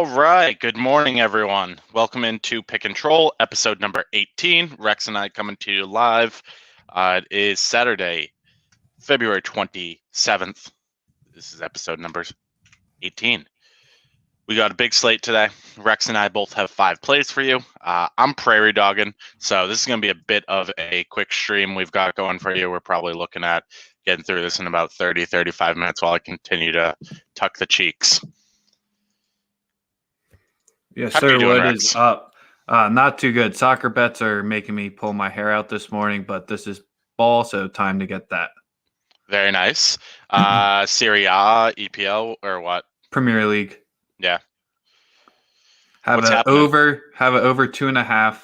right. Good morning, everyone. Welcome into Pick and Troll, episode number 18. Rex and I coming to you live. It is Saturday, February 27th. This is episode number 18. We got a big slate today. Rex and I both have 5 plays for you. I'm prairie dogging, so this is going to be a bit of a quick stream we've got going for you. We're probably looking at getting through this in about 30, 35 minutes while I continue to tuck the cheeks. Yes, How sir. you doing, What Rex? is up? Not too good. Soccer bets are making me pull my hair out this morning, but this is ball, so time to get that. Very nice. Serie A, EPL, or what? Premier League. Yeah. Have What's a happening? over 2.5.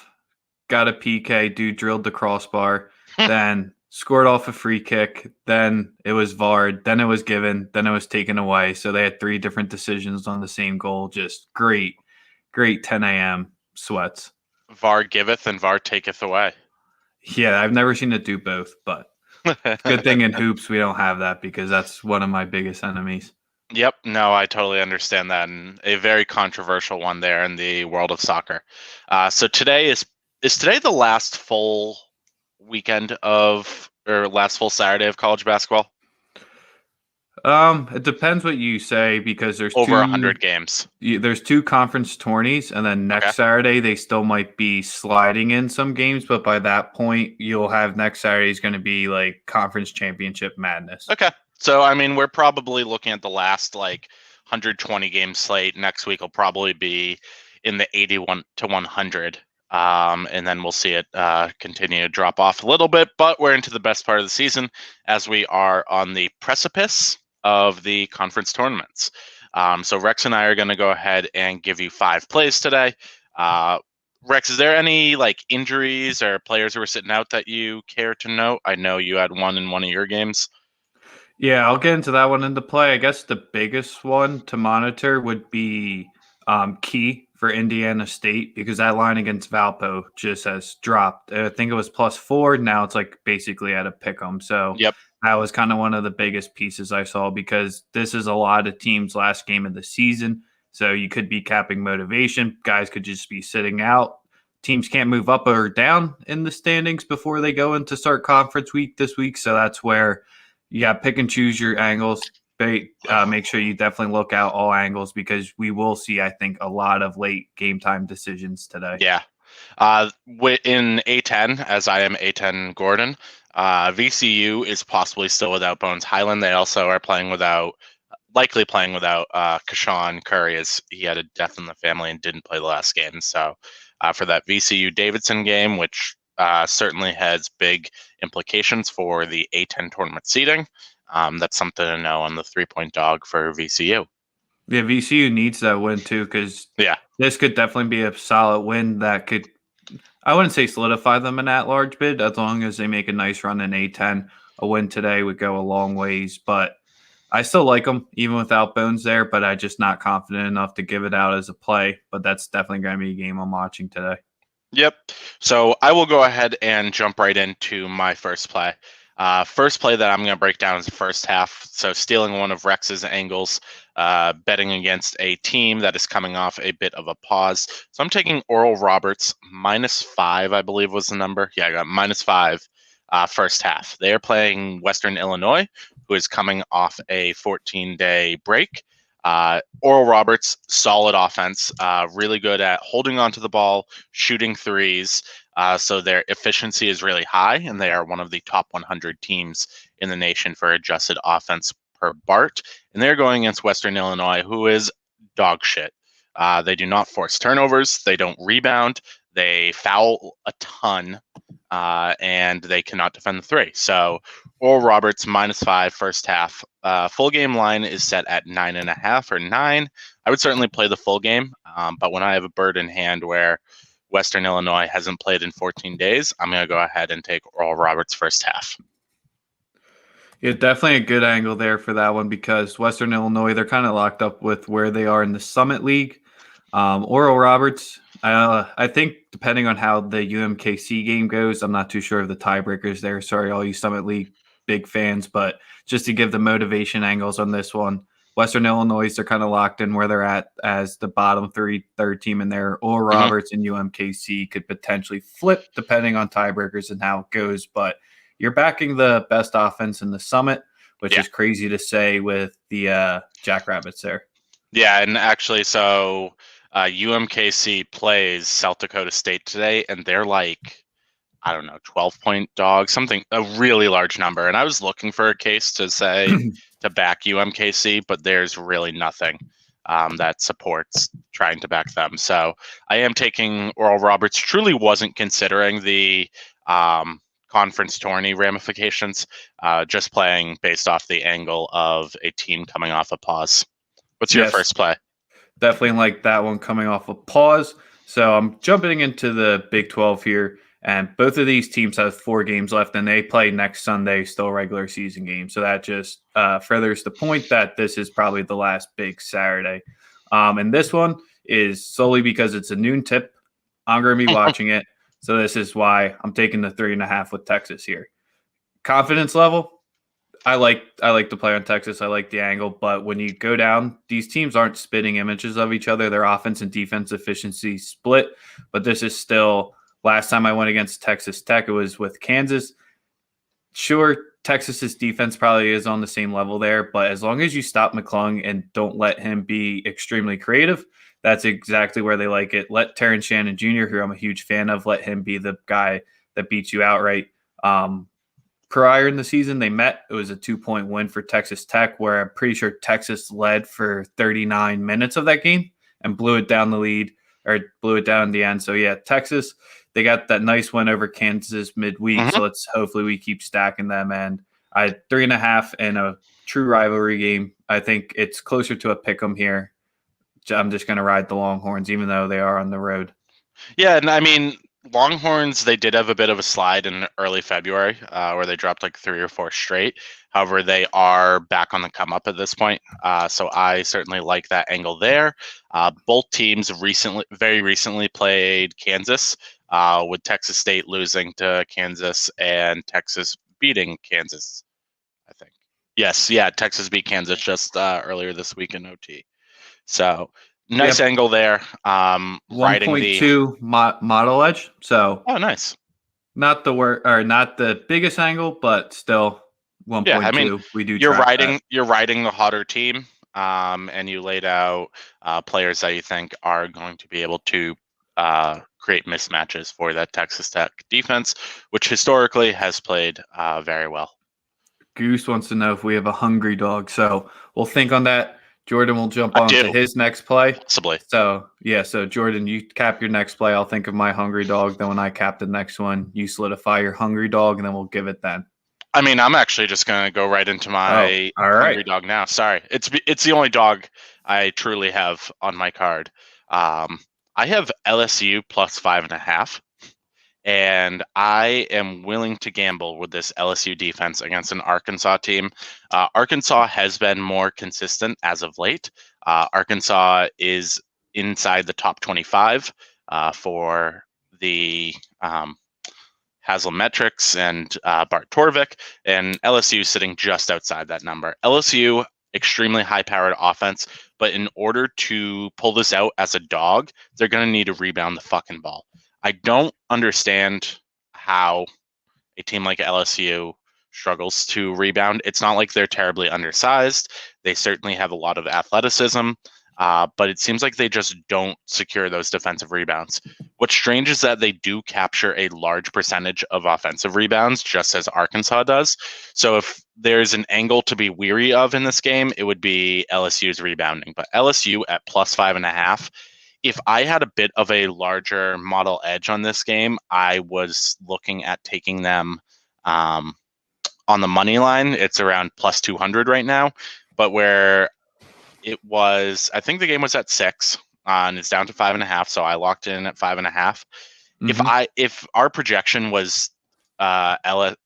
Got a PK. Dude drilled the crossbar. Then scored off a free kick. Then it was VAR'd. Then it was given. Then it was taken away. So they had 3 different decisions on the same goal. Just great 10 a.m. sweats. VAR giveth and VAR taketh away. Yeah, I've never seen it do both, but good thing in hoops we don't have that because that's one of my biggest enemies. Yep. No, I totally understand that, and a very controversial one there in the world of soccer. So today is today the last full weekend of, or last full Saturday of college basketball? It depends what you say because there's Over 100 games. There's 2 conference tourneys, and then next Saturday they still might be sliding in some games, but by that point you'll have next Saturday is going to be like conference championship madness. Okay. So, I mean, we're probably looking at the last 120 game slate. Next week will probably be in the 81 to 100. And then we'll see it continue to drop off a little bit, but we're into the best part of the season as we are on the precipice of the conference tournaments. So Rex and I are going to go ahead and give you 5 plays today. Rex, is there any injuries or players who are sitting out that you care to note? I know you had one in one of your games. Yeah, I'll get into that one into play. I guess the biggest one to monitor would be Key for Indiana State because that line against Valpo just has dropped. I think it was +4. Now it's basically at a pick 'em. So Yep. That was kind of one of the biggest pieces I saw because this is a lot of teams' last game of the season. So you could be capping motivation. Guys could just be sitting out. Teams can't move up or down in the standings before they go into start conference week this week. So that's where you got to pick and choose your angles. Make sure you definitely look out all angles because we will see, I think, a lot of late game time decisions today. Yeah. In A10, as I am A10 Gordon, VCU is possibly still without Bones Highland. They also are likely playing without Kashawn Curry, as he had a death in the family and didn't play the last game. So for that VCU Davidson game, which certainly has big implications for the A10 tournament seeding, that's something to know on the 3-point dog for VCU. Yeah, VCU needs that win too because this could definitely be a solid win that could, I wouldn't say solidify them in at-large bid as long as they make a nice run in A10. A win today would go a long ways, but I still like them even without Bones there, but I'm just not confident enough to give it out as a play, but that's definitely going to be a game I'm watching today. Yep. So I will go ahead and jump right into my first play. First play that I'm going to break down is the first half. So stealing one of Rex's angles, betting against a team that is coming off a bit of a pause. So I'm taking Oral Roberts -5, I believe was the number. Yeah, I got -5 first half. They are playing Western Illinois, who is coming off a 14-day break. Oral Roberts, solid offense, really good at holding onto the ball, shooting threes. So their efficiency is really high, and they are one of the top 100 teams in the nation for adjusted offense per BART. And they're going against Western Illinois, who is dog shit. They do not force turnovers. They don't rebound. They foul a ton, and they cannot defend the 3. So Oral Roberts -5 first half. Full game line is set at 9.5 or 9. I would certainly play the full game, but when I have a bird in hand where Western Illinois hasn't played in 14 days, I'm going to go ahead and take Oral Roberts first half. Yeah, definitely a good angle there for that one because Western Illinois, they're kind of locked up with where they are in the Summit League. Oral Roberts, I think depending on how the UMKC game goes, I'm not too sure of the tiebreakers there. Sorry, all you Summit League big fans, but just to give the motivation angles on this one, Western Illinois, they're kind of locked in where they're at as the bottom third team in there. Oral Roberts and UMKC could potentially flip depending on tiebreakers and how it goes. But you're backing the best offense in the Summit, which is crazy to say with the Jackrabbits there. Yeah, and actually, so UMKC plays South Dakota State today, and they're like, I don't know, 12-point dog, a really large number. And I was looking for a case to say to back UMKC, but there's really nothing that supports trying to back them. So I am taking Oral Roberts. Truly wasn't considering the conference tourney ramifications, just playing based off the angle of a team coming off a pause. What's your first play? Definitely like that one coming off a pause. So I'm jumping into the Big 12 here, and both of these teams have 4 games left, and they play next Sunday, still regular season game. So that just furthers the point that this is probably the last big Saturday. And this one is solely because it's a noon tip. I'm going to be watching it. So this is why I'm taking the 3.5 with Texas here. Confidence level, I like to play on Texas. I like the angle, but when you go down, these teams aren't spitting images of each other. Their offense and defense efficiency split, but this is still last time I went against Texas Tech, it was with Kansas. Sure, Texas's defense probably is on the same level there, but as long as you stop McClung and don't let him be extremely creative, that's exactly where they like it. Let Terrence Shannon Jr., who I'm a huge fan of, let him be the guy that beats you outright. Prior in the season, they met. It was a 2-point win for Texas Tech, where I'm pretty sure Texas led for 39 minutes of that game and blew it down in the end. So, yeah, Texas, they got that nice win over Kansas midweek. So let's hopefully we keep stacking them. And I had 3.5 in a true rivalry game. I think it's closer to a pick 'em here. I'm just going to ride the Longhorns, even though they are on the road. Yeah, and I mean, Longhorns, they did have a bit of a slide in early February where they dropped like 3 or 4 straight. However, they are back on the come up at this point. So I certainly like that angle there. Both teams very recently played Kansas, with Texas State losing to Kansas and Texas beating Kansas, I think. Yes, yeah, Texas beat Kansas just earlier this week in OT. So nice angle there. 1.2 model edge. So nice. Not the biggest angle, but still 1.2. Yeah, I mean, we do. You're riding the hotter team, and you laid out players that you think are going to be able to create mismatches for that Texas Tech defense, which historically has played very well. Goose wants to know if we have a hungry dog, so we'll think on that. Jordan will jump on to his next play. Possibly. So Jordan, you cap your next play. I'll think of my hungry dog. Then when I cap the next one, you solidify your hungry dog, and then we'll give it then. I mean, I'm actually just going to go right into my hungry dog now. Sorry. It's the only dog I truly have on my card. I have LSU plus 5.5. And I am willing to gamble with this LSU defense against an Arkansas team. Arkansas has been more consistent as of late. Arkansas is inside the top 25 for the Haslametrics and Bart Torvik, and LSU sitting just outside that number. LSU, extremely high-powered offense, but in order to pull this out as a dog, they're going to need to rebound the fucking ball. I don't understand how a team like LSU struggles to rebound. It's not like they're terribly undersized. They certainly have a lot of athleticism, but it seems like they just don't secure those defensive rebounds. What's strange is that they do capture a large percentage of offensive rebounds, just as Arkansas does. So if there's an angle to be weary of in this game, it would be LSU's rebounding. But LSU at plus 5.5, if I had a bit of a larger model edge on this game, I was looking at taking them on the money line. It's around plus 200 right now, but where it was, I think the game was at 6 and it's down to 5.5. So I locked in at 5.5. Mm-hmm. If our projection was LSU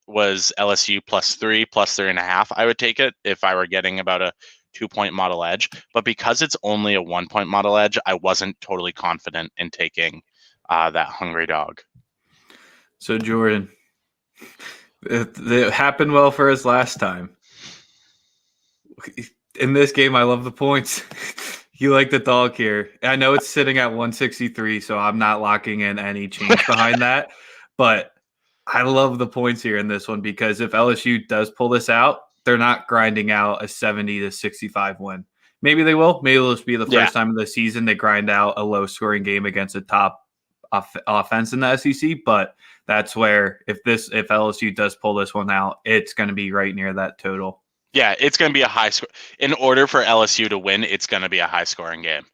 plus 3.5, I would take it if I were getting about a 2-point model edge, but because it's only a 1-point model edge, I wasn't totally confident in taking that hungry dog. So Jordan, it happened well for us last time. In this game, I love the points. You like the dog here. I know it's sitting at 163, so I'm not locking in any change behind that. But I love the points here in this one because if LSU does pull this out, they're not grinding out a 70 to 65 win. Maybe they will. Maybe it'll just be the first time of the season they grind out a low scoring game against a top offense in the SEC. But that's where if LSU does pull this one out, it's going to be right near that total. Yeah, it's going to be a high score. In order for LSU to win, it's going to be a high-scoring game.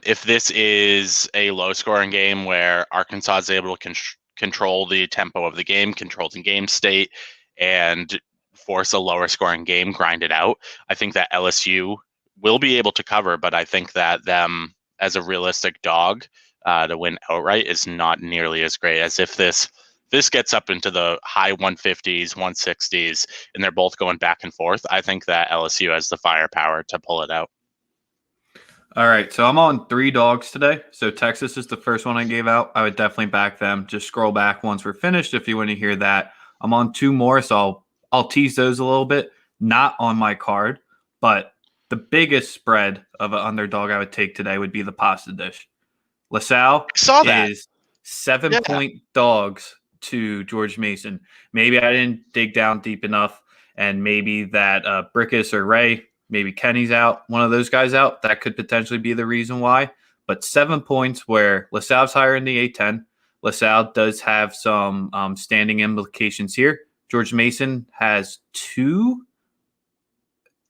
If this is a low-scoring game where Arkansas is able to control the tempo of the game, control the game state, and force a lower-scoring game, grind it out, I think that LSU will be able to cover, but I think that them as a realistic dog to win outright is not nearly as great as if this gets up into the high 150s, 160s, and they're both going back and forth. I think that LSU has the firepower to pull it out. All right, so I'm on 3 dogs today. So Texas is the first one I gave out. I would definitely back them. Just scroll back once we're finished if you want to hear that. I'm on 2 more, so I'll tease those a little bit. Not on my card, but the biggest spread of an underdog I would take today would be the pasta dish. LaSalle is 7-point dogs to George Mason. Maybe I didn't dig down deep enough, and maybe that Brickus or Ray, maybe Kenny's out, one of those guys out. That could potentially be the reason why. But 7 points where LaSalle's higher in the A10. LaSalle does have some standing implications here. George Mason has 2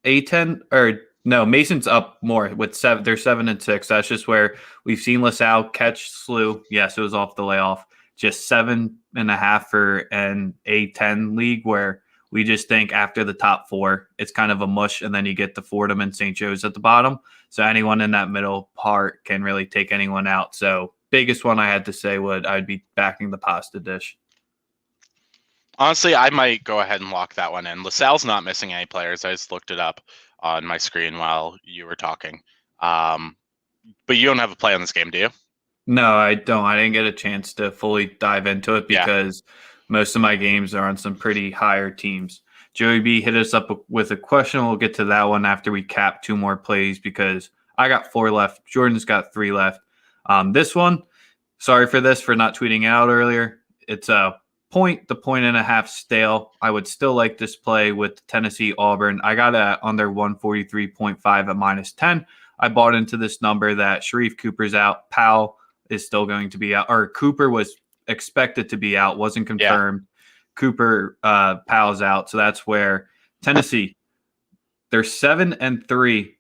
A10 or no, Mason's up more with 7. They're 7 and 6. That's just where we've seen LaSalle catch SLU. Yes, it was off the layoff. Just 7.5 for an A10 league where we just think after the top 4, it's kind of a mush, and then you get the Fordham and St. Joe's at the bottom. So anyone in that middle part can really take anyone out. So biggest one I had to say I'd be backing the pasta dish. Honestly, I might go ahead and lock that one in. LaSalle's not missing any players. I just looked it up on my screen while you were talking. But you don't have a play on this game, do you? No, I don't. I didn't get a chance to fully dive into it because most of my games are on some pretty higher teams. Joey B hit us up with a question. We'll get to that one after we cap 2 more plays because I got 4 left. Jordan's got 3 left. This one, sorry for not tweeting out earlier. It's a point and a half stale. I would still like this play with Tennessee Auburn. I got it under 143.5 at -10. I bought into this number that Sharif Cooper's out. Powell is still going to be out, or Cooper was expected to be out, wasn't confirmed. Cooper, Powell's out. So that's where Tennessee, they're 7-3.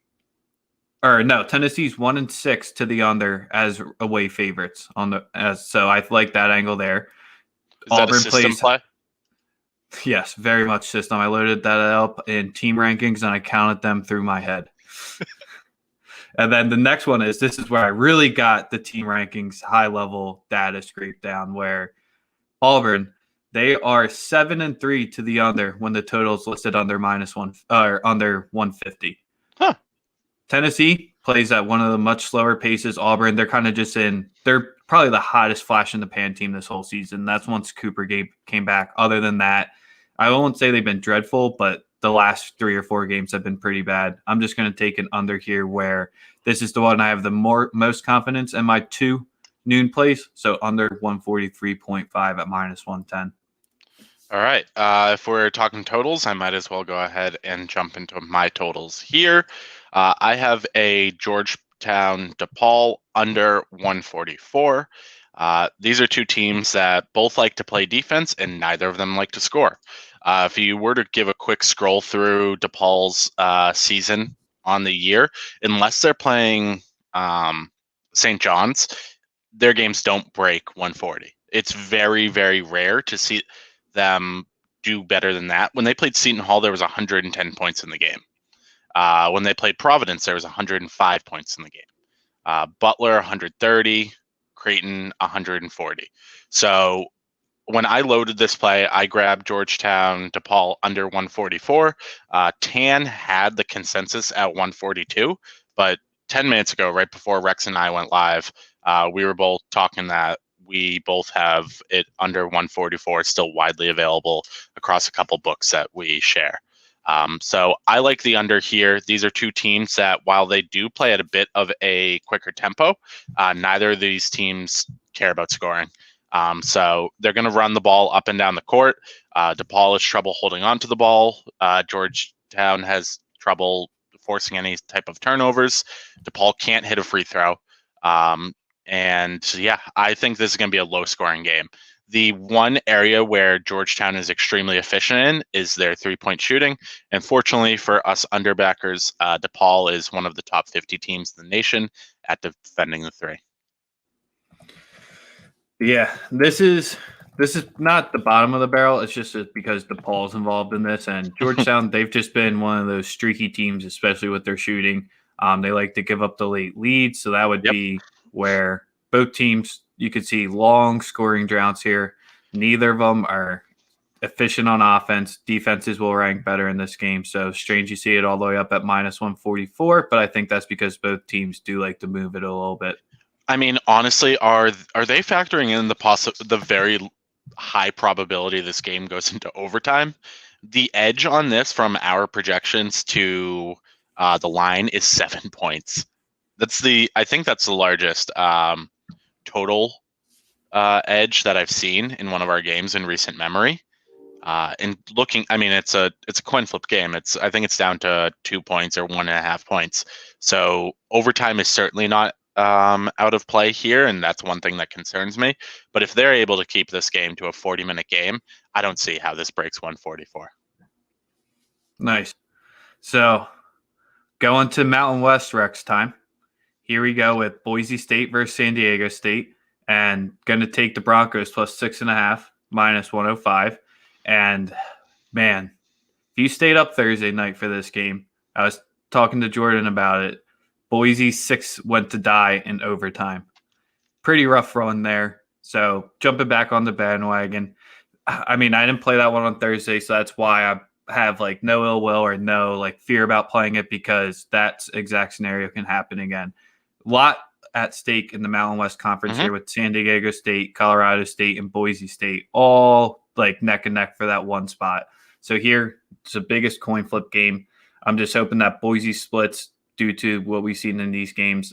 Or no, Tennessee's 1-6 to the under as away favorites so I like that angle there. Is Auburn that a system play? Yes, very much system. I loaded that up in team rankings and I counted them through my head. And then the next one this is where I really got the team rankings high level data scraped down, where Auburn, they are 7-3 to the under when the total is listed under -1 or under 150. Huh. Tennessee plays at one of the much slower paces. Auburn, they're kind of just they're probably the hottest flash in the pan team this whole season. That's once Cooper came back. Other than that, I won't say they've been dreadful, but the last 3 or 4 games have been pretty bad. I'm just going to take an under here where this is the one I have the most confidence in my 2 noon plays. So under 143.5 at -110. All right. If we're talking totals, I might as well go ahead and jump into my totals here. I have a Georgetown DePaul under 144. These are 2 teams that both like to play defense, and neither of them like to score. If you were to give a quick scroll through DePaul's season on the year, unless they're playing St. John's, their games don't break 140. It's very, very rare to see them do better than that. When they played Seton Hall, there was 110 points in the game. When they played Providence, there was 105 points in the game. Butler, 130. Creighton, 140. So when I loaded this play, I grabbed Georgetown DePaul under 144. Tan had the consensus at 142, but 10 minutes ago, right before Rex and I went live, we were both talking that we both have it under 144, still widely available across a couple books that we share. So I like the under here. These are two teams that, while they do play at a bit of a quicker tempo, neither of these teams care about scoring. So they're going to run the ball up and down the court. DePaul has trouble holding on to the ball. Georgetown has trouble forcing any type of turnovers. DePaul can't hit a free throw. And yeah, I think this is going to be a low-scoring game. The one area where Georgetown is extremely efficient in is their three-point shooting. And fortunately for us underbackers, DePaul is one of the top 50 teams in the nation at defending the three. Yeah, this is not the bottom of the barrel. It's just because DePaul's involved in this, and Georgetown, they've just been one of those streaky teams, especially with their shooting. They like to give up the late leads, so that would be where both teams, you could see long scoring droughts here. Neither of them are efficient on offense. Defenses will rank better in this game. So strange you see it all the way up at minus 144, but I think that's because both teams do like to move it a little bit. I mean, honestly, are they factoring in the very high probability this game goes into overtime? The edge on this from our projections to the line is 7 points. I think that's the largest total edge that I've seen in one of our games in recent memory. And looking, I mean, it's a coin flip game. I think it's down to 2 points or 1.5 points. So overtime is certainly not out of play here, and that's one thing that concerns me. But if they're able to keep this game to a 40-minute game, I don't see how this breaks 144. Nice. So going to Mountain West Rex time. Here we go with Boise State versus San Diego State, and going to take the Broncos plus 6.5, minus 105. And man, if you stayed up Thursday night for this game, I was talking to Jordan about it. Boise 6 went to die in overtime. Pretty rough run there. So jumping back on the bandwagon. I mean, I didn't play that one on Thursday, so that's why I have like no ill will or no like fear about playing it, because that exact scenario can happen again. A lot at stake in the Mountain West Conference here with San Diego State, Colorado State, and Boise State, all like neck and neck for that one spot. So here, it's the biggest coin flip game. I'm just hoping that Boise splits due to what we've seen in these games.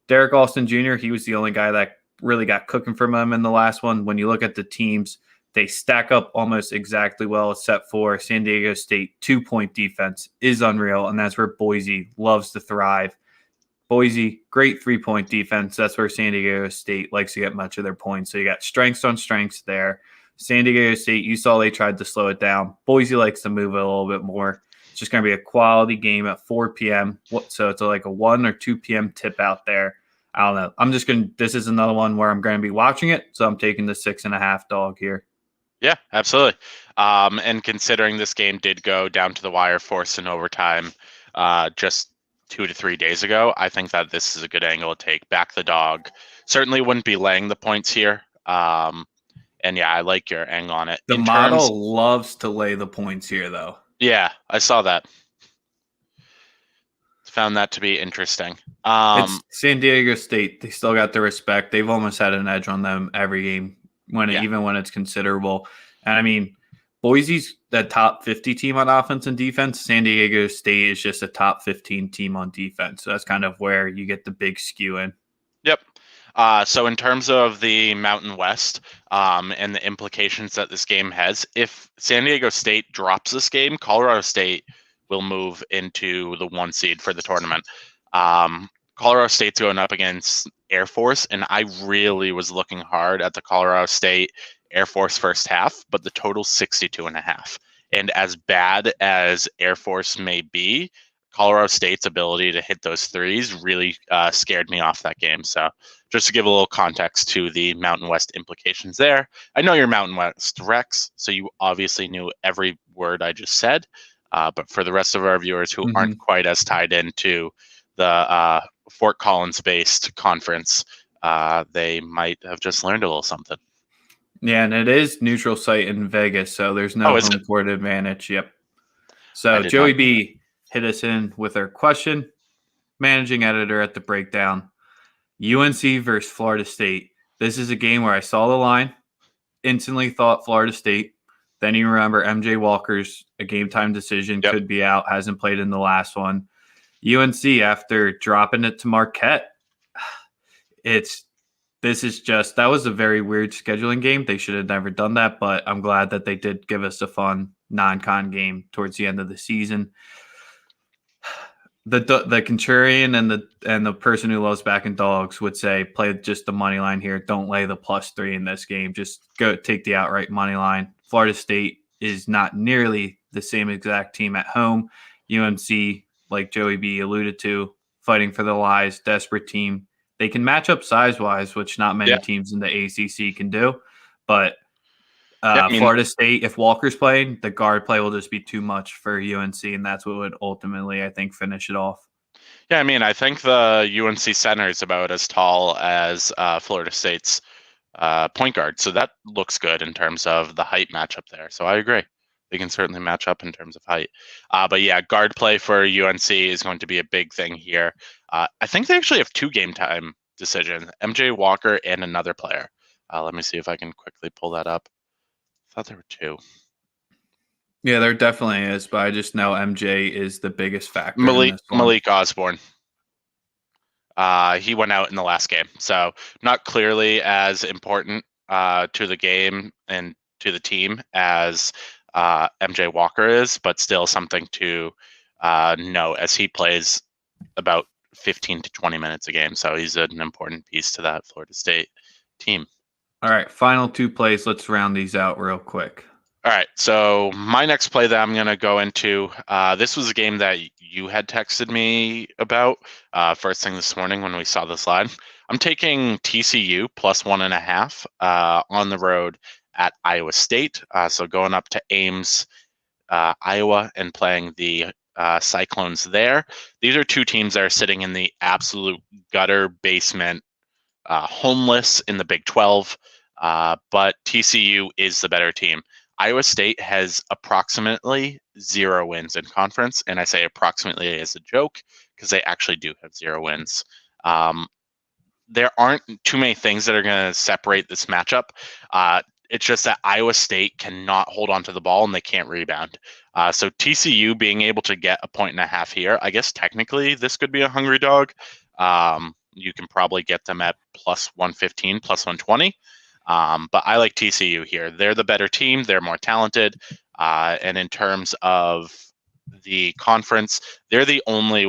Derek Alston Jr., he was the only guy that really got cooking from him in the last one. When you look at the teams, they stack up almost exactly well, except for San Diego State. 2-point defense is unreal, and that's where Boise loves to thrive. Boise, great 3-point defense. That's where San Diego State likes to get much of their points. So you got strengths on strengths there. San Diego State, you saw they tried to slow it down. Boise likes to move it a little bit more. It's just going to be a quality game at 4 p.m. So it's like a 1 or 2 p.m. tip out there. I don't know. This is another one where I'm going to be watching it. So I'm taking the 6.5 dog here. Yeah, absolutely. And considering this game did go down to the wire, forced in overtime just 2 to 3 days ago, I think that this is a good angle to take. Back the dog. Certainly wouldn't be laying the points here. And yeah, I like your angle on it. The model loves to lay the points here, though. Yeah, I saw that. Found that to be interesting. It's San Diego State. They still got the respect. They've almost had an edge on them every game, even when it's considerable. And I mean, Boise's the top 50 team on offense and defense. San Diego State is just a top 15 team on defense. So that's kind of where you get the big skew in. Yep. So in terms of the Mountain West and the implications that this game has, if San Diego State drops this game, Colorado State will move into the 1 seed for the tournament. Colorado State's going up against Air Force, and I really was looking hard at the Colorado State Air Force first half, but the total's 62.5. And as bad as Air Force may be, Colorado State's ability to hit those threes really scared me off that game. So just to give a little context to the Mountain West implications there. I know you're Mountain West Rex, so you obviously knew every word I just said. But for the rest of our viewers who aren't quite as tied into the Fort Collins-based conference, they might have just learned a little something. Yeah, and it is neutral site in Vegas, so there's no home court advantage. Yep. So Joey B hit us in with our question. Managing editor at the breakdown. UNC versus Florida State. This is a game where I saw the line, instantly thought Florida State. Then you remember MJ Walker's a game time decision, Yep. could be out, hasn't played in the last one. UNC, after dropping it to Marquette, that was a very weird scheduling game. They should have never done that, but I'm glad that they did give us a fun non-con game towards the end of the season. The contrarian and the person who loves backing dogs would say play just the money line here. Don't lay the +3 in this game. Just go take the outright money line. Florida State is not nearly the same exact team at home. UNC, like Joey B alluded to, fighting for the lies, desperate team. They can match up size-wise, which not many teams in the ACC can do. But Florida State, if Walker's playing, the guard play will just be too much for UNC, and that's what would ultimately, I think, finish it off. Yeah, I mean, I think the UNC center is about as tall as Florida State's point guard, so that looks good in terms of the height matchup there. So I agree. They can certainly match up in terms of height. But yeah, guard play for UNC is going to be a big thing here. I think they actually have 2 game time decisions, MJ Walker and another player. Let me see if I can quickly pull that up. I thought there were 2. Yeah, there definitely is, but I just know MJ is the biggest factor. Malik Osborne. He went out in the last game, so not clearly as important to the game and to the team as MJ Walker is, but still something to know as he plays about 15 to 20 minutes a game. So he's an important piece to that Florida State team. All right, final 2 plays. Let's round these out real quick. All right, so my next play that I'm going to go into, this was a game that you had texted me about first thing this morning when we saw this line. I'm taking TCU +1.5 on the road at Iowa State. So going up to Ames, Iowa, and playing the Cyclones there. These are 2 teams that are sitting in the absolute gutter basement, homeless in the Big 12, but TCU is the better team. Iowa State has approximately 0 wins in conference, and I say approximately as a joke because they actually do have 0 wins. There aren't too many things that are going to separate this matchup. It's just that Iowa State cannot hold on to the ball and they can't rebound. So TCU being able to get 1.5 here, I guess technically this could be a hungry dog. You can probably get them at +115, +120. But I like TCU here. They're the better team. They're more talented. And in terms of the conference, they're the only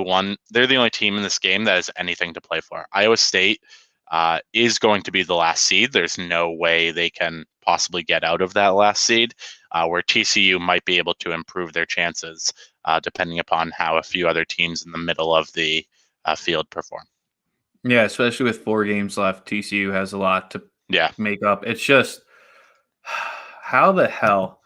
team in this game that has anything to play for. Iowa State is going to be the last seed. There's no way they can possibly get out of that last seed, where TCU might be able to improve their chances depending upon how a few other teams in the middle of the field perform. Yeah, especially with 4 games left, TCU has a lot to make up. It's just, how the hell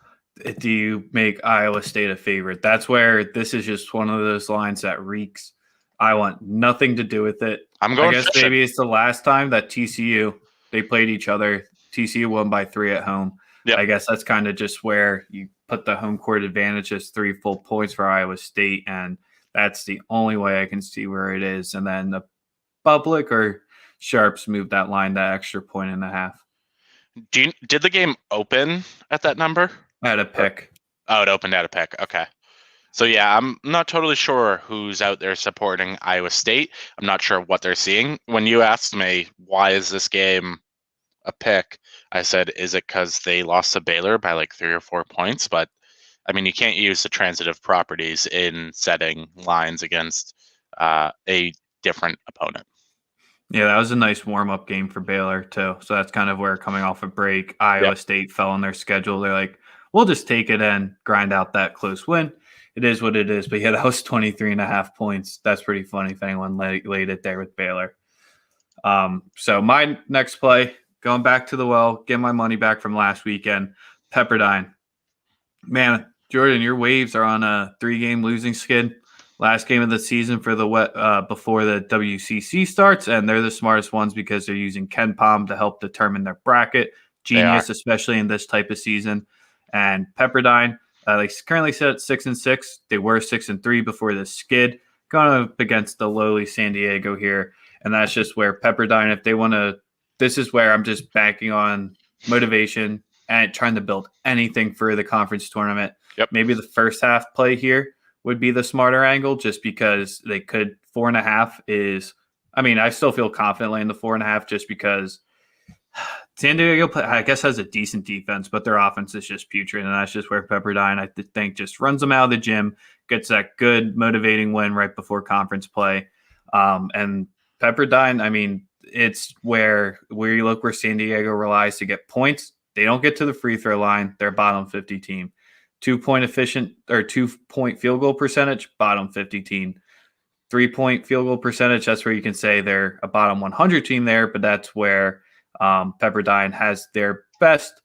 do you make Iowa State a favorite? That's where this is just one of those lines that reeks. I want nothing to do with it. I guess fishing. Maybe it's the last time that they played each other. TCU won by 3 at home. Yep. I guess that's kind of just where you put the home court advantage as 3 full points for Iowa State, and that's the only way I can see where it is. And then the public or Sharps moved that line that extra 1.5. Did the game open at that number? At a pick. Oh, it opened at a pick. Okay. So yeah, I'm not totally sure who's out there supporting Iowa State. I'm not sure what they're seeing. When you asked me, why is this game a pick? I said, is it because they lost to Baylor by like 3 or 4 points? But I mean, you can't use the transitive properties in setting lines against a different opponent. Yeah, that was a nice warm-up game for Baylor, too. So that's kind of where, coming off a break, Iowa State fell on their schedule. They're like, we'll just take it and grind out that close win. It is what it is. But yeah, that was 23.5 points. That's pretty funny if anyone laid it there with Baylor. So my next play, going back to the well, get my money back from last weekend, Pepperdine. Man, Jordan, your Waves are on a 3-game losing skid. Last game of the season for the before the WCC starts, and they're the smartest ones because they're using KenPom to help determine their bracket. Genius, especially in this type of season. And Pepperdine, they currently sit at 6-6. They were 6-3 before the skid, going up against the lowly San Diego here. And that's just where Pepperdine, if they want to, this is where I'm just banking on motivation, and trying to build anything for the conference tournament. Yep. Maybe the first half play here would be the smarter angle, just because they could 4.5 is. I mean, I still feel confident laying the 4.5 just because San Diego, I guess, has a decent defense, but their offense is just putrid, and that's just where Pepperdine, I think, just runs them out of the gym, gets that good motivating win right before conference play. And Pepperdine, I mean, it's where you look where San Diego relies to get points. They don't get to the free throw line. They're a bottom 50 team. 2-point field goal percentage, bottom 50 team. 3-point field goal percentage, that's where you can say they're a bottom 100 team there, but that's where Pepperdine has their best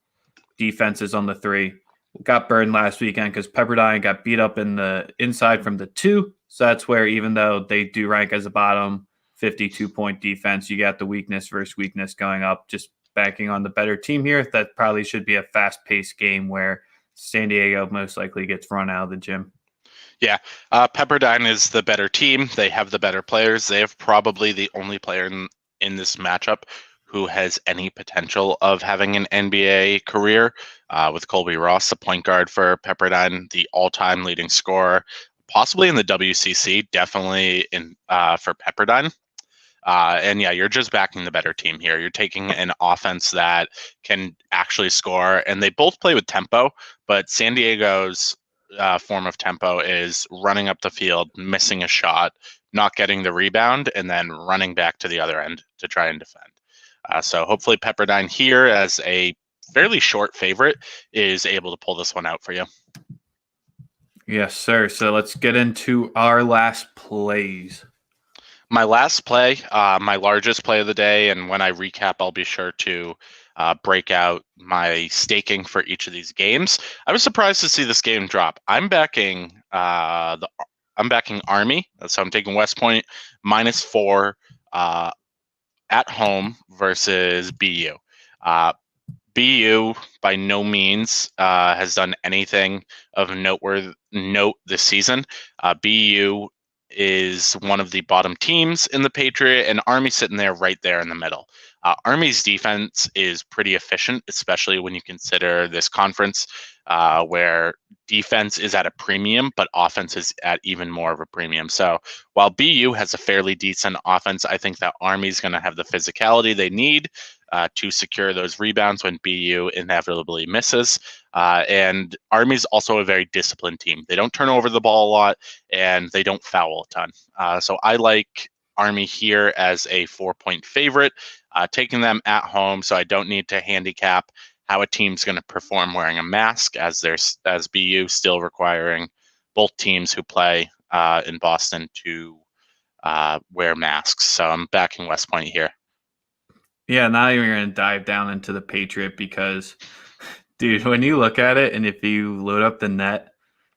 defenses on the three. Got burned last weekend because Pepperdine got beat up in the inside from the 2. So that's where, even though they do rank as a bottom 52-point defense, you got the weakness versus weakness going up. Just banking on the better team here. That probably should be a fast-paced game where San Diego most likely gets run out of the gym. Yeah, Pepperdine is the better team. They have the better players. They have probably the only player in this matchup who has any potential of having an NBA career, with Colby Ross, the point guard for Pepperdine, the all-time leading scorer, possibly in the WCC, definitely for Pepperdine. And yeah, you're just backing the better team here. You're taking an offense that can actually score, and they both play with tempo, but San Diego's form of tempo is running up the field, missing a shot, not getting the rebound, and then running back to the other end to try and defend. So hopefully Pepperdine here, as a fairly short favorite, is able to pull this one out for you. Yes, sir. So let's get into our last plays. My last play, my largest play of the day, and when I recap, I'll be sure to break out my staking for each of these games. I was surprised to see this game drop. I'm backing Army, so I'm taking West Point -4 at home versus BU. BU by no means has done anything of note this season. BU is one of the bottom teams in the Patriot, and Army sitting there right there in the middle. Army's defense is pretty efficient, especially when you consider this conference where defense is at a premium, but offense is at even more of a premium. So while BU has a fairly decent offense, I think that Army's going to have the physicality they need to secure those rebounds when BU inevitably misses. And Army's also a very disciplined team. They don't turn over the ball a lot, and they don't foul a ton. So I like Army here as a 4-point favorite, taking them at home, so I don't need to handicap how a team's going to perform wearing a mask, as BU still requiring both teams who play in Boston to wear masks. So I'm backing West Point here. Yeah, now you're going to dive down into the Patriot because, dude, when you look at it and if you load up the net,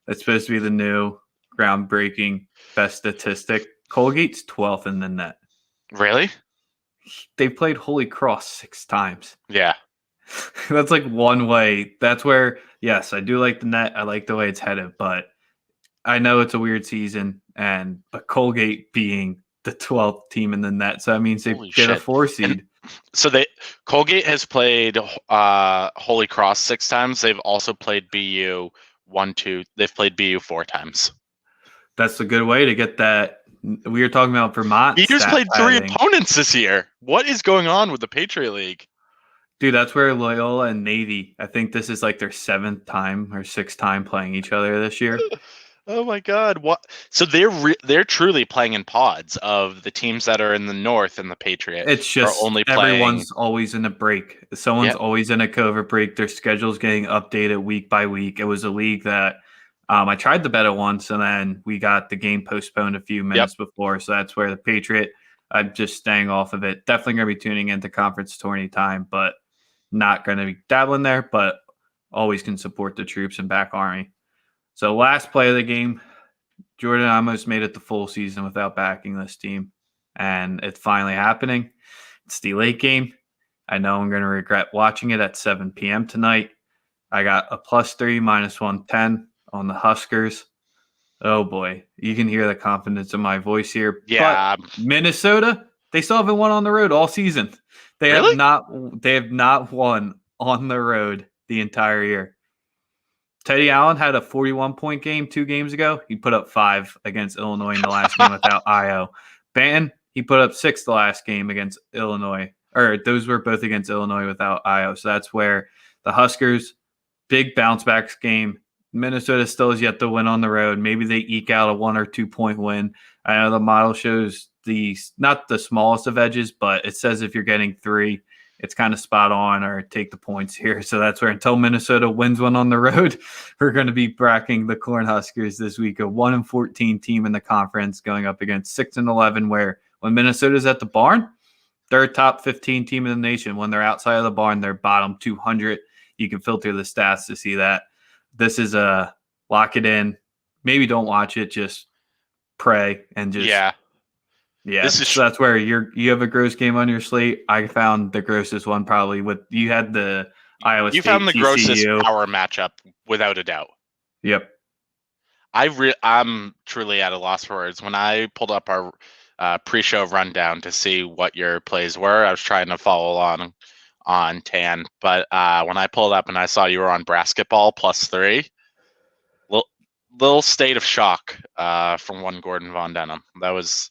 that's supposed to be the new groundbreaking best statistic. Colgate's 12th in the net. Really? They played Holy Cross 6 times. Yeah. That's like one way. That's where, yes, I do like the net. I like the way it's headed, but I know it's a weird season, but Colgate being the 12th team in the net, so that means they get a 4 seed. And so Colgate has played Holy Cross 6 times. They've also played BU 1-2. They've played BU 4 times. That's a good way to get that. We were talking about Vermont. BU's played 3 opponents this year. What is going on with the Patriot League? Dude, that's where Loyola and Navy, I think this is like their 7th time or 6th time playing each other this year. Oh my God! What? So they're truly playing in pods of the teams that are in the North and the Patriot. It's just only playing. Everyone's always in a break. Someone's always in a COVID break. Their schedule's getting updated week by week. It was a league that I tried to bet it once, and then we got the game postponed a few minutes before. So that's where the Patriot. I'm just staying off of it. Definitely going to be tuning into conference tourney time, but not going to be dabbling there. But always can support the troops and back Army. So last play of the game, Jordan almost made it the full season without backing this team. And it's finally happening. It's the late game. I know I'm going to regret watching it at 7 p.m. tonight. I got a +3, -110 on the Huskers. Oh, boy. You can hear the confidence in my voice here. Yeah. But Minnesota, they still haven't won on the road all season. They have not won on the road the entire year. Teddy Allen had a 41-point game 2 games ago. He put up 5 against Illinois in the last game without Io. Banton, he put up 6 the last game against Illinois. Or those were both against Illinois without Io. So that's where the Huskers, big bounce back game. Minnesota still has yet to win on the road. Maybe they eke out a 1 or 2 point win. I know the model shows not the smallest of edges, but it says if you're getting 3, it's kind of spot on or take the points here. So that's where until Minnesota wins one on the road, we're going to be bracking the Cornhuskers this week, a 1-14 team in the conference going up against 6-11, where when Minnesota's at the barn, they're a top 15 team in the nation. When they're outside of the barn, they're bottom 200. You can filter the stats to see that. This is a lock it in. Maybe don't watch it. Just pray and just So that's where you have a gross game on your slate. I found the grossest one probably you had the Iowa State. You found the TCU. grossest power matchup without a doubt. Yep. I'm truly at a loss for words. When I pulled up our pre-show rundown to see what your plays were, I was trying to follow along on Tan, but when I pulled up and I saw you were on basketball +3, little state of shock from one Gordon Von Denham. That was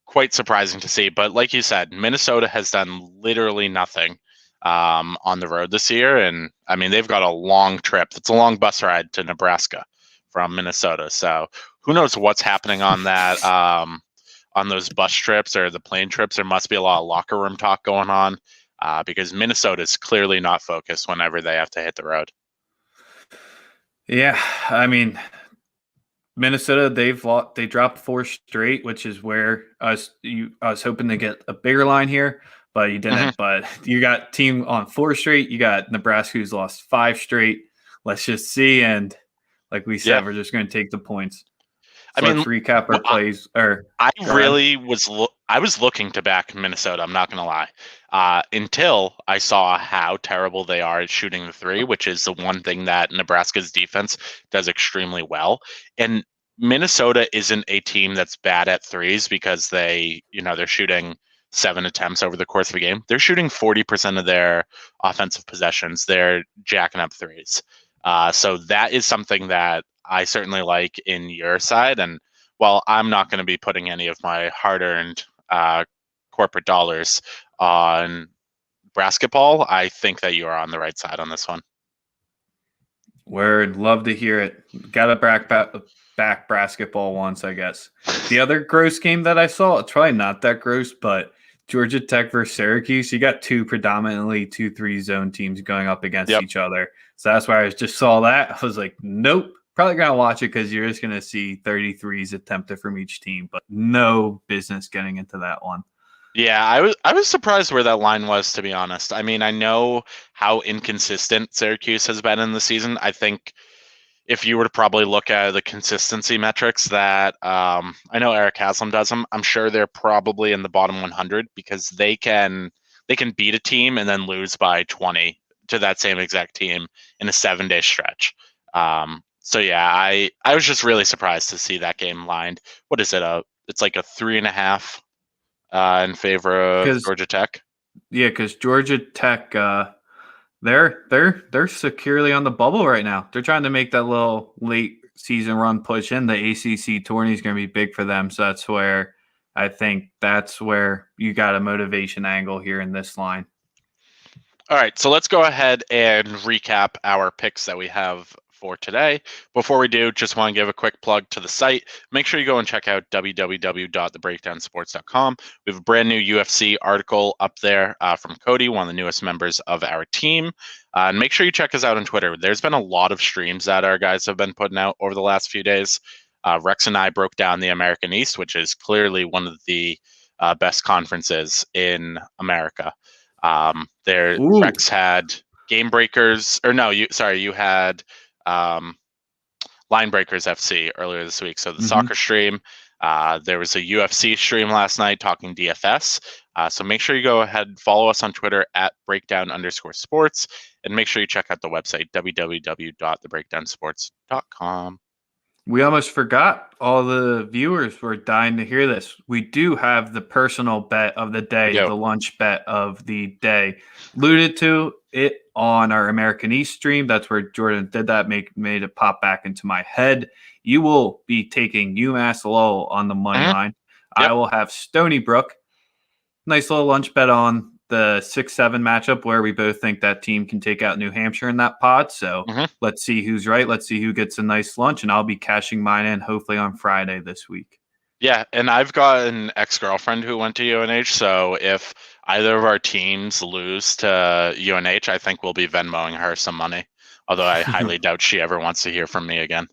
quite surprising to see. But like you said, Minnesota has done literally nothing on the road this year, and I mean they've got a long trip. It's a long bus ride to Nebraska from Minnesota, so who knows what's happening on that on those bus trips or the plane trips. There must be a lot of locker room talk going on. Because Minnesota is clearly not focused whenever they have to hit the road. Yeah, I mean, Minnesota, they dropped 4 straight, which is where I was hoping to get a bigger line here, but you didn't. But you got team on 4 straight. You got Nebraska, who's lost 5 straight. Let's just see. And like we said, we're just going to take the points. So let's recap our plays. I was looking to back Minnesota. I'm not going to lie. Until I saw how terrible they are at shooting the 3, which is the one thing that Nebraska's defense does extremely well. And Minnesota isn't a team that's bad at 3s because they're shooting 7 attempts over the course of a game. They're shooting 40% of their offensive possessions. They're jacking up 3s. So that is something that I certainly like in your side. And while I'm not going to be putting any of my hard-earned corporate dollars on basketball, I think that you are on the right side on this one. Word. Love to hear it. Got to back basketball once, I guess. The other gross game that I saw, it's probably not that gross, but Georgia Tech versus Syracuse. You got 2 predominantly 2-3 zone teams going up against each other. So that's why I just saw that. I was like, nope. Probably going to watch it because you're just going to see 33s attempted from each team, but no business getting into that one. Yeah, I was surprised where that line was, to be honest. I mean, I know how inconsistent Syracuse has been in the season. I think if you were to probably look at the consistency metrics that I know Eric Haslam does them, I'm sure they're probably in the bottom 100 because they can beat a team and then lose by 20 to that same exact team in a 7-day stretch. So yeah, I was just really surprised to see that game lined. What is it? It's like a 3.5 in favor of Georgia Tech. Yeah, because Georgia Tech, they're securely on the bubble right now. They're trying to make that little late season run push in. The ACC tourney is going to be big for them, so that's where you got a motivation angle here in this line. All right, so let's go ahead and recap our picks that we have for today. Before we do, just want to give a quick plug to the site. Make sure you go and check out www.thebreakdownsports.com. We have a brand new UFC article up there from Cody, one of the newest members of our team. And make sure you check us out on Twitter. There's been a lot of streams that our guys have been putting out over the last few days. Rex and I broke down the American East, which is clearly one of the best conferences in America. Rex had Game Breakers, you had Line Breakers FC earlier this week. So the soccer stream, there was a UFC stream last night talking DFS. So make sure you go ahead and follow us on Twitter at breakdown_sports, and make sure you check out the website, www.thebreakdownsports.com. We almost forgot. All the viewers were dying to hear this. We do have the personal bet of the day, the lunch bet of the day. Alluded to it on our American East stream. That's where Jordan did that, made it pop back into my head. You will be taking UMass Lowell on the money line. Yep. I will have Stony Brook. Nice little lunch bet on the 6-7 matchup where we both think that team can take out New Hampshire in that pod. So let's see who's right. Let's see who gets a nice lunch, and I'll be cashing mine in hopefully on Friday this week. Yeah, and I've got an ex-girlfriend who went to UNH, so if either of our teams lose to UNH, I think we'll be Venmoing her some money, although I highly doubt she ever wants to hear from me again.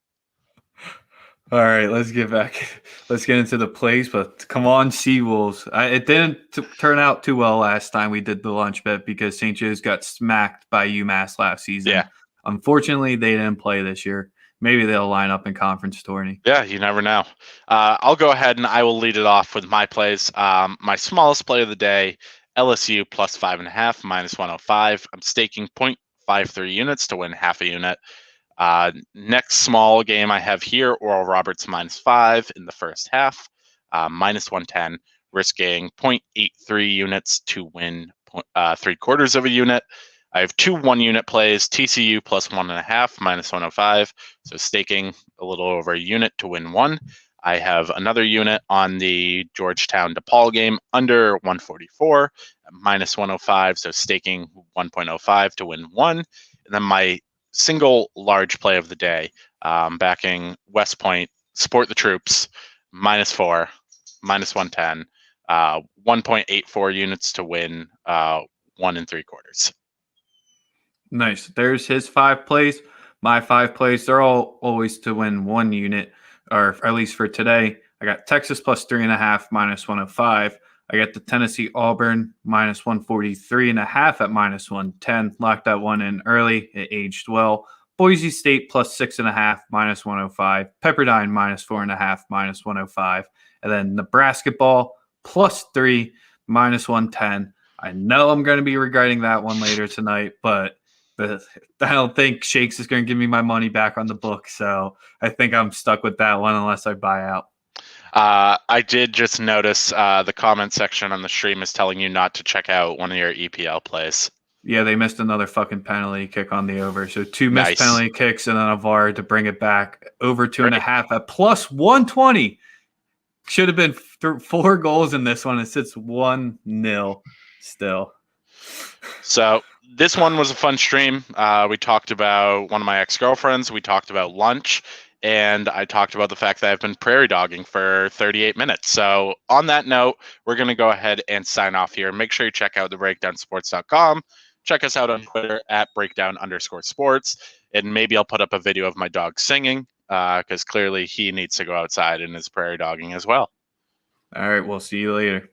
All right, let's get back. Let's get into the plays, but come on, Seawolves. It didn't turn out too well last time we did the lunch bet because St. Joe's got smacked by UMass last season. Yeah. Unfortunately, they didn't play this year. Maybe they'll line up in conference tourney. Yeah, you never know. I'll go ahead and I will lead it off with my plays. My smallest play of the day, LSU plus 5.5, minus 105. I'm staking 0.53 units to win half a unit. Next small game I have here, Oral Roberts minus 5 in the first half, minus 110, risking 0.83 units to win 3/4 of a unit. I have 2 1-unit plays, TCU plus 1.5, minus 105, so staking a little over a unit to win 1. I have another unit on the Georgetown DePaul game, under 144, minus 105, so staking 1.05 to win 1. And then my single large play of the day, backing West Point, support the troops, minus 4, minus 110, 1.84 units to win 1 3/4. Nice. There's his 5 plays. My 5 plays, they're all always to win 1 unit, or at least for today. I got Texas plus 3.5, minus 105. I got the Tennessee Auburn minus 143.5 at minus 110. Locked that one in early. It aged well. Boise State plus 6.5, minus 105. Pepperdine minus 4.5, minus 105. And then Nebraska ball plus 3, minus 110. I know I'm going to be regretting that one later tonight, but I don't think Shakes is going to give me my money back on the book. So I think I'm stuck with that one unless I buy out. I did just notice the comment section on the stream is telling you not to check out one of your EPL plays. Yeah, they missed another fucking penalty kick on the over. So 2 missed penalty kicks and then a VAR to bring it back. Over 2.5 at plus 120. Should have been 4 goals in this one. It sits 1-0 still. So this one was a fun stream. We talked about one of my ex-girlfriends. We talked about lunch. And I talked about the fact that I've been prairie dogging for 38 minutes. So on that note, we're going to go ahead and sign off here. Make sure you check out thebreakdownsports.com. Check us out on Twitter at breakdown_sports. And maybe I'll put up a video of my dog singing because clearly he needs to go outside and is prairie dogging as well. All right, we'll see you later.